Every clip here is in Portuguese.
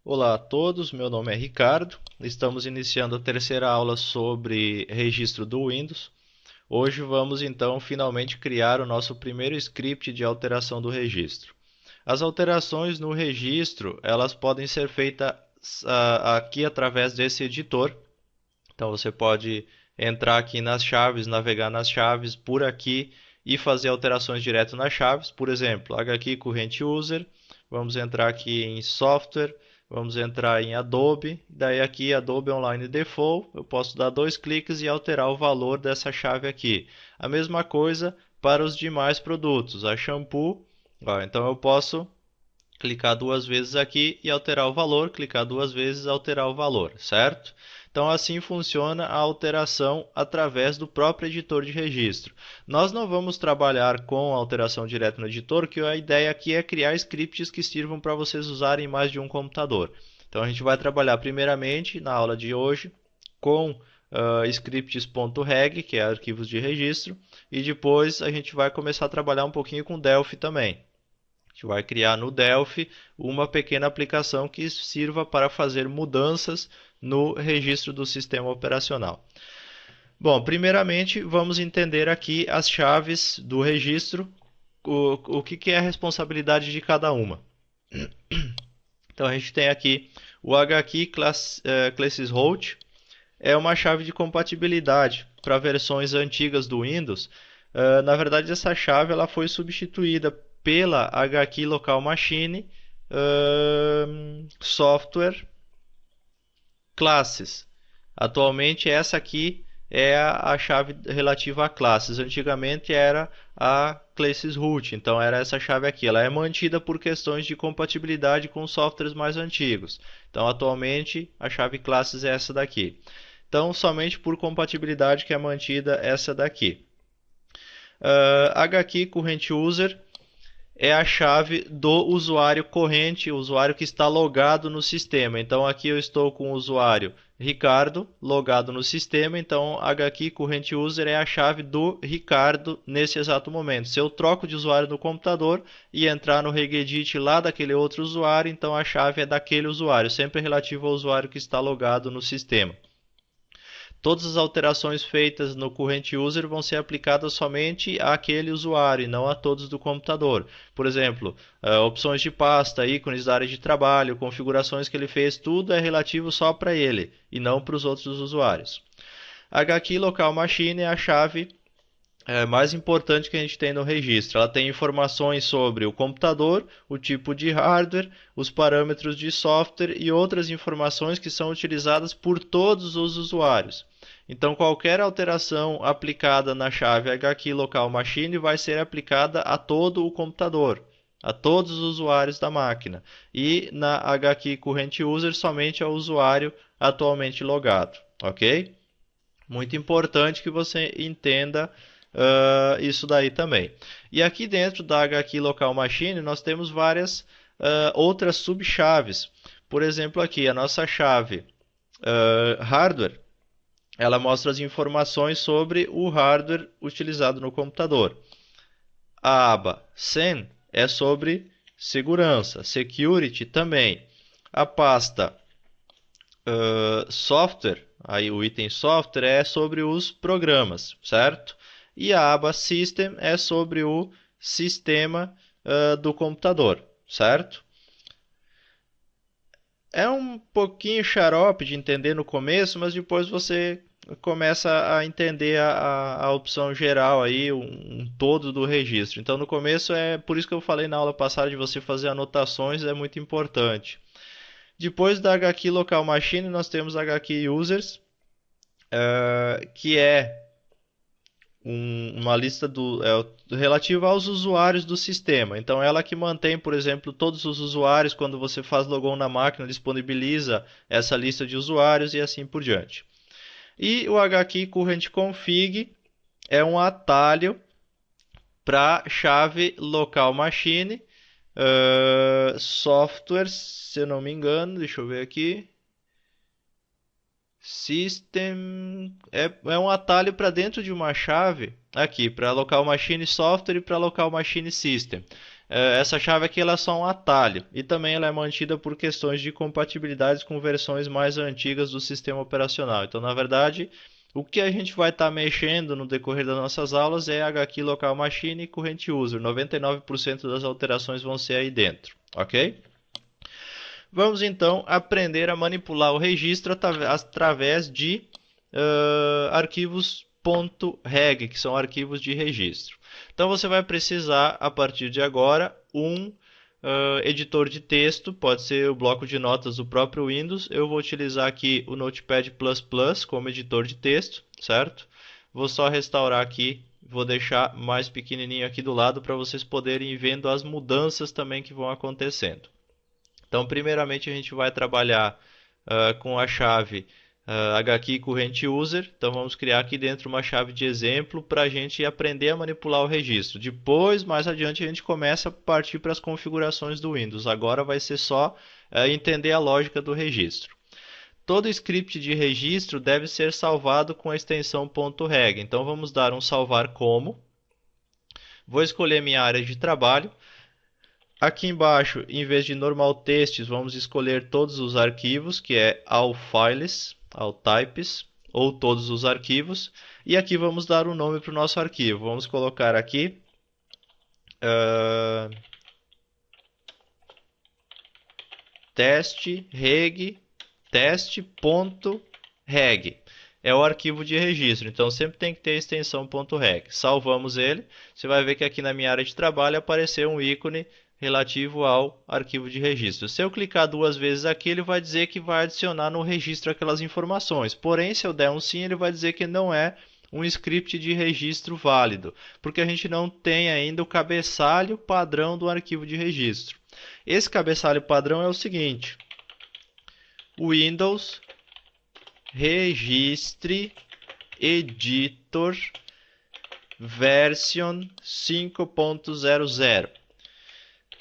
Olá a todos, meu nome é Ricardo. Estamos iniciando a terceira aula sobre registro do Windows. Hoje vamos então finalmente criar o nosso primeiro script de alteração do registro. As alterações no registro, elas podem ser feitas aqui através desse editor. Então você pode entrar aqui nas chaves, navegar nas chaves por aqui e fazer alterações direto nas chaves. Por exemplo, aqui corrente user, vamos entrar aqui em software, vamos entrar em Adobe, daí aqui Adobe Online Default, eu posso dar dois cliques e alterar o valor dessa chave aqui. A mesma coisa para os demais produtos, a shampoo, então eu posso clicar duas vezes aqui e alterar o valor, clicar duas vezes e alterar o valor, certo? Então assim funciona a alteração através do próprio editor de registro. Nós não vamos trabalhar com alteração direto no editor, que a ideia aqui é criar scripts que sirvam para vocês usarem em mais de um computador. Então a gente vai trabalhar primeiramente na aula de hoje com scripts.reg, que é arquivos de registro, e depois a gente vai começar a trabalhar um pouquinho com Delphi também. A gente vai criar no Delphi uma pequena aplicação que sirva para fazer mudanças no registro do sistema operacional. Bom, primeiramente vamos entender aqui as chaves do registro, o que é a responsabilidade de cada uma. Então a gente tem aqui o HKey Classes Root, é uma chave de compatibilidade para versões antigas do Windows. Na verdade, essa chave ela foi substituída pela HKey Local Machine Software Classes. Atualmente, essa aqui é a chave relativa a classes. Antigamente era a Classes Root, então era essa chave aqui. Ela é mantida por questões de compatibilidade com softwares mais antigos. Então, atualmente, a chave classes é essa daqui. Então, somente por compatibilidade que é mantida essa daqui. HKey Current User é a chave do usuário corrente, o usuário que está logado no sistema. Então aqui eu estou com o usuário Ricardo logado no sistema, então HKey Current User é a chave do Ricardo nesse exato momento. Se eu troco de usuário no computador e entrar no regedit lá daquele outro usuário, então a chave é daquele usuário, sempre relativo ao usuário que está logado no sistema. Todas as alterações feitas no Current User vão ser aplicadas somente àquele usuário e não a todos do computador. Por exemplo, opções de pasta, ícones da área de trabalho, configurações que ele fez, tudo é relativo só para ele e não para os outros usuários. HKey Local Machine é a chave mais importante que a gente tem no registro. Ela tem informações sobre o computador, o tipo de hardware, os parâmetros de software e outras informações que são utilizadas por todos os usuários. Então, qualquer alteração aplicada na chave HKey Local Machine vai ser aplicada a todo o computador, a todos os usuários da máquina. E na HKey Current User, somente ao usuário atualmente logado. Ok? Muito importante que você entenda isso daí também. E aqui dentro da HKey Local Machine nós temos várias outras subchaves. Por exemplo, aqui a nossa chave hardware, ela mostra as informações sobre o hardware utilizado no computador. A aba SEN é sobre segurança, security também. A pasta software, aí o item software é sobre os programas, certo? E a aba System é sobre o sistema do computador, certo? É um pouquinho xarope de entender no começo, mas depois você começa a entender a opção geral aí, um todo do registro. Então no começo é por isso que eu falei na aula passada de você fazer anotações, é muito importante. Depois da HKey Local Machine, nós temos HKey Users, que é uma lista relativa aos usuários do sistema. Então, ela que mantém, por exemplo, todos os usuários, quando você faz logon na máquina, disponibiliza essa lista de usuários e assim por diante. E o HKey Current Config é um atalho para chave local machine, software, se eu não me engano, deixa eu ver aqui. System é um atalho para dentro de uma chave aqui para local machine software e para local machine system. Essa chave aqui ela é só um atalho e também ela é mantida por questões de compatibilidade com versões mais antigas do sistema operacional. Então, na verdade, o que a gente vai estar mexendo no decorrer das nossas aulas é HKey Local Machine e Current User. 99% das alterações vão ser aí dentro, ok? Vamos então aprender a manipular o registro através de arquivos .reg, que são arquivos de registro. Então você vai precisar, a partir de agora, um editor de texto, pode ser o bloco de notas do próprio Windows. Eu vou utilizar aqui o Notepad++ como editor de texto, certo? Vou só restaurar aqui, vou deixar mais pequenininho aqui do lado para vocês poderem ir vendo as mudanças também que vão acontecendo. Então, primeiramente, a gente vai trabalhar com a chave HKey Current User. Então, vamos criar aqui dentro uma chave de exemplo para a gente aprender a manipular o registro. Depois, mais adiante, a gente começa a partir para as configurações do Windows. Agora vai ser só entender a lógica do registro. Todo script de registro deve ser salvado com a extensão .reg. Então, vamos dar um salvar como. Vou escolher minha área de trabalho. Aqui embaixo, em vez de normal texts, vamos escolher todos os arquivos, que é all files, all types, ou todos os arquivos. E aqui vamos dar um nome para o nosso arquivo. Vamos colocar aqui test.reg. É o arquivo de registro, então sempre tem que ter a extensão .reg. Salvamos ele. Você vai ver que aqui na minha área de trabalho apareceu um ícone relativo ao arquivo de registro. Se eu clicar duas vezes aqui, ele vai dizer que vai adicionar no registro aquelas informações. Porém, se eu der um sim, ele vai dizer que não é um script de registro válido, porque a gente não tem ainda o cabeçalho padrão do arquivo de registro. Esse cabeçalho padrão é o seguinte: Windows Registre Editor Version 5.00.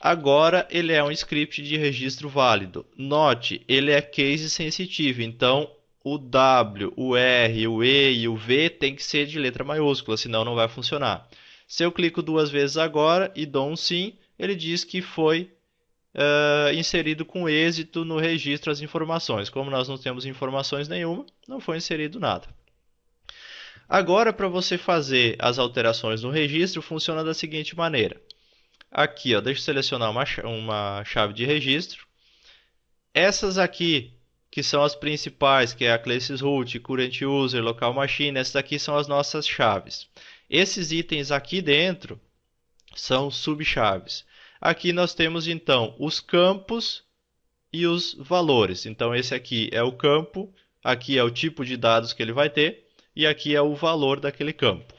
Agora ele é um script de registro válido. Note, ele é case sensitivo, então o W, o R, o E e o V tem que ser de letra maiúscula, senão não vai funcionar. Se eu clico duas vezes agora e dou um sim, ele diz que foi inserido com êxito no registro as informações. Como nós não temos informações nenhuma, não foi inserido nada. Agora, para você fazer as alterações no registro, funciona da seguinte maneira. Aqui, ó, deixa eu selecionar uma chave de registro. Essas aqui, que são as principais, que é a Classes Root, Current User, Local Machine, essas aqui são as nossas chaves. Esses itens aqui dentro são subchaves. Aqui nós temos então os campos e os valores. Então esse aqui é o campo, aqui é o tipo de dados que ele vai ter e aqui é o valor daquele campo.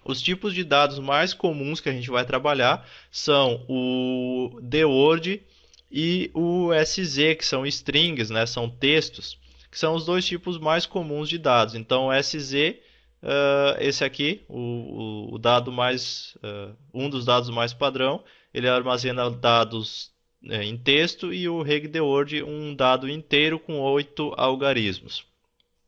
Os tipos de dados mais comuns que a gente vai trabalhar são o dword e o sz, que são strings, né? São textos, que são os dois tipos mais comuns de dados. Então, o sz, esse aqui, o dado mais, um dos dados mais padrão, ele armazena dados em texto, e o regdword, um dado inteiro com 8 algarismos,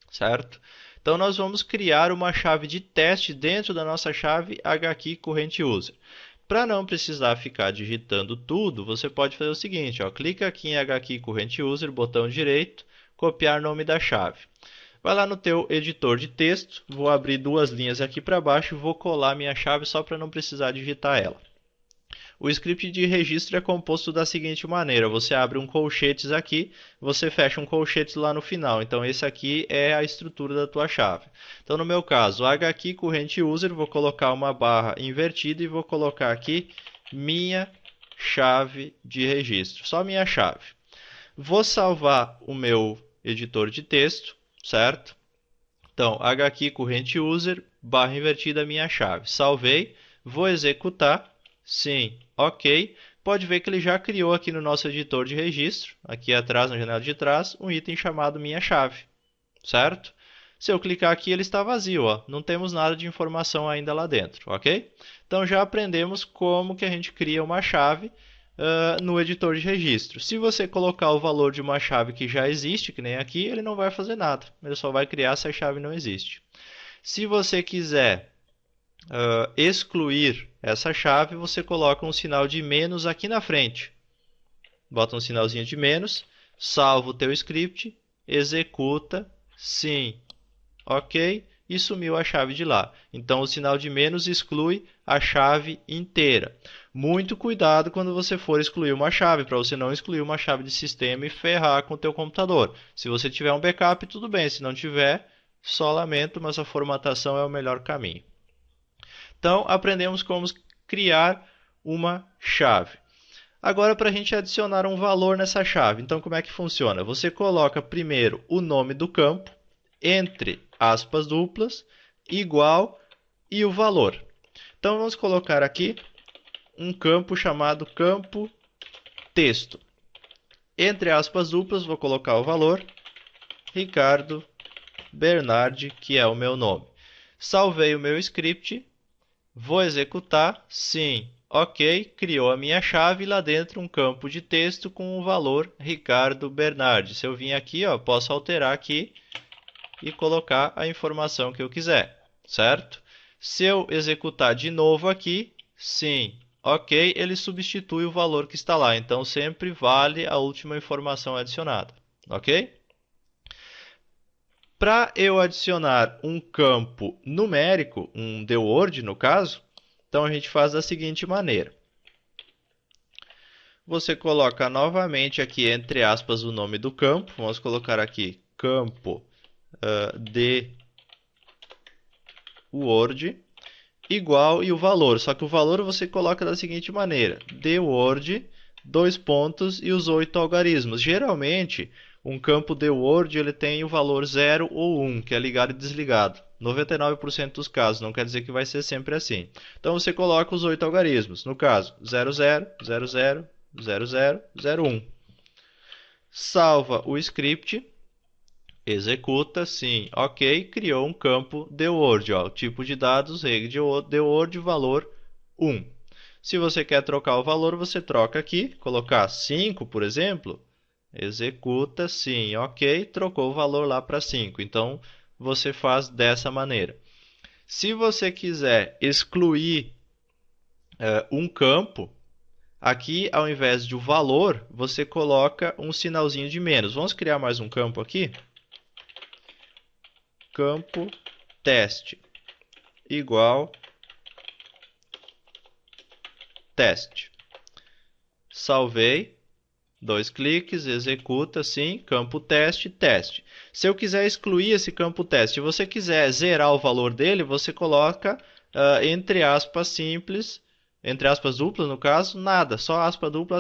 certo? Então, nós vamos criar uma chave de teste dentro da nossa chave HKey Current User. Para não precisar ficar digitando tudo, você pode fazer o seguinte, ó, clica aqui em HKey Current User, botão direito, copiar nome da chave. Vai lá no teu editor de texto, vou abrir duas linhas aqui para baixo e vou colar minha chave só para não precisar digitar ela. O script de registro é composto da seguinte maneira: você abre um colchetes aqui, você fecha um colchetes lá no final. Então esse aqui é a estrutura da tua chave. Então no meu caso, HKey Current User, vou colocar uma barra invertida e vou colocar aqui minha chave de registro, só minha chave. Vou salvar o meu editor de texto, certo? Então HKey Current User, barra invertida, minha chave. Salvei, vou executar. Sim, ok. Pode ver que ele já criou aqui no nosso editor de registro, aqui atrás, na janela de trás, um item chamado minha chave, certo? Se eu clicar aqui, ele está vazio, ó. Não temos nada de informação ainda lá dentro, ok? Então já aprendemos como que a gente cria uma chave no editor de registro. Se você colocar o valor de uma chave que já existe, que nem aqui, ele não vai fazer nada. Ele só vai criar se a chave não existe. Se você quiser excluir essa chave, você coloca um sinal de menos aqui na frente. Bota um sinalzinho de menos, salva o teu script, executa, sim, ok, e sumiu a chave de lá. Então, o sinal de menos exclui a chave inteira. Muito cuidado quando você for excluir uma chave, para você não excluir uma chave de sistema e ferrar com o teu computador. Se você tiver um backup, tudo bem. Se não tiver, só lamento, mas a formatação é o melhor caminho. Então, aprendemos como criar uma chave. Agora, para a gente adicionar um valor nessa chave, então como é que funciona? Você coloca primeiro o nome do campo, entre aspas duplas, igual e o valor. Então, vamos colocar aqui um campo chamado campo texto. Entre aspas duplas, vou colocar o valor, Ricardo Bernardi, que é o meu nome. Salvei o meu script, vou executar, sim. Ok, criou a minha chave lá dentro um campo de texto com o valor Ricardo Bernardi. Se eu vim aqui, ó, posso alterar aqui e colocar a informação que eu quiser, certo? Se eu executar de novo aqui, sim, ok, ele substitui o valor que está lá. Então, sempre vale a última informação adicionada, ok? Para eu adicionar um campo numérico, um dword no caso, então a gente faz da seguinte maneira. Você coloca novamente aqui entre aspas o nome do campo. Vamos colocar aqui campo dword igual e o valor. Só que o valor você coloca da seguinte maneira. Dword, dois pontos e os 8 algarismos. Geralmente, um campo dword ele tem o valor 0 ou 1, que é ligado e desligado. 99% dos casos, não quer dizer que vai ser sempre assim. Então, você coloca os 8 algarismos. No caso, 00, 00, 00, 01. Salva o script, executa, sim, ok, criou um campo dword. Ó, tipo de dados, reg dword, valor 1. Se você quer trocar o valor, você troca aqui, colocar 5, por exemplo, executa, sim, ok, trocou o valor lá para 5. Então, você faz dessa maneira. Se você quiser excluir um campo, aqui ao invés de o valor, você coloca um sinalzinho de menos. Vamos criar mais um campo aqui. Campo teste igual teste. Salvei. 2 cliques, executa, sim, campo teste, teste. Se eu quiser excluir esse campo teste, se você quiser zerar o valor dele, você coloca entre aspas simples, entre aspas duplas no caso, nada, só aspa dupla,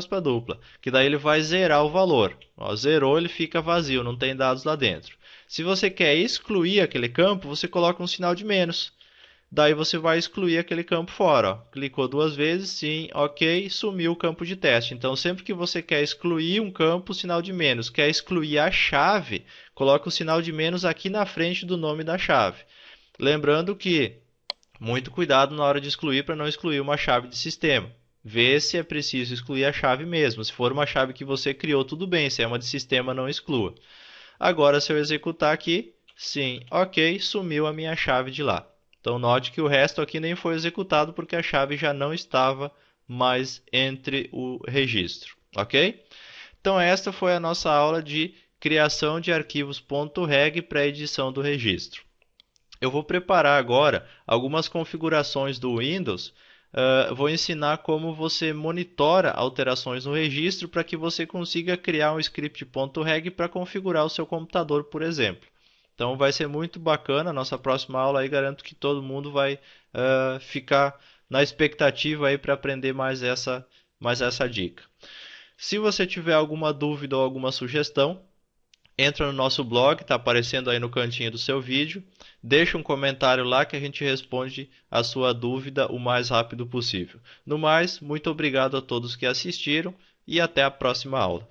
que daí ele vai zerar o valor. Ó, zerou, ele fica vazio, não tem dados lá dentro. Se você quer excluir aquele campo, você coloca um sinal de menos. Daí você vai excluir aquele campo fora. Ó. Clicou 2 vezes, sim, ok, sumiu o campo de teste. Então, sempre que você quer excluir um campo, sinal de menos. Quer excluir a chave, coloca o sinal de menos aqui na frente do nome da chave. Lembrando que, muito cuidado na hora de excluir para não excluir uma chave de sistema. Vê se é preciso excluir a chave mesmo. Se for uma chave que você criou, tudo bem. Se é uma de sistema, não exclua. Agora, se eu executar aqui, sim, ok, sumiu a minha chave de lá. Então, note que o resto aqui nem foi executado porque a chave já não estava mais entre o registro, ok? Então, esta foi a nossa aula de criação de arquivos .reg para edição do registro. Eu vou preparar agora algumas configurações do Windows. Vou ensinar como você monitora alterações no registro para que você consiga criar um script .reg para configurar o seu computador, por exemplo. Então vai ser muito bacana a nossa próxima aula aí, garanto que todo mundo vai ficar na expectativa aí para aprender mais essa dica. Se você tiver alguma dúvida ou alguma sugestão, entra no nosso blog, está aparecendo aí no cantinho do seu vídeo, deixa um comentário lá que a gente responde a sua dúvida o mais rápido possível. No mais, muito obrigado a todos que assistiram e até a próxima aula.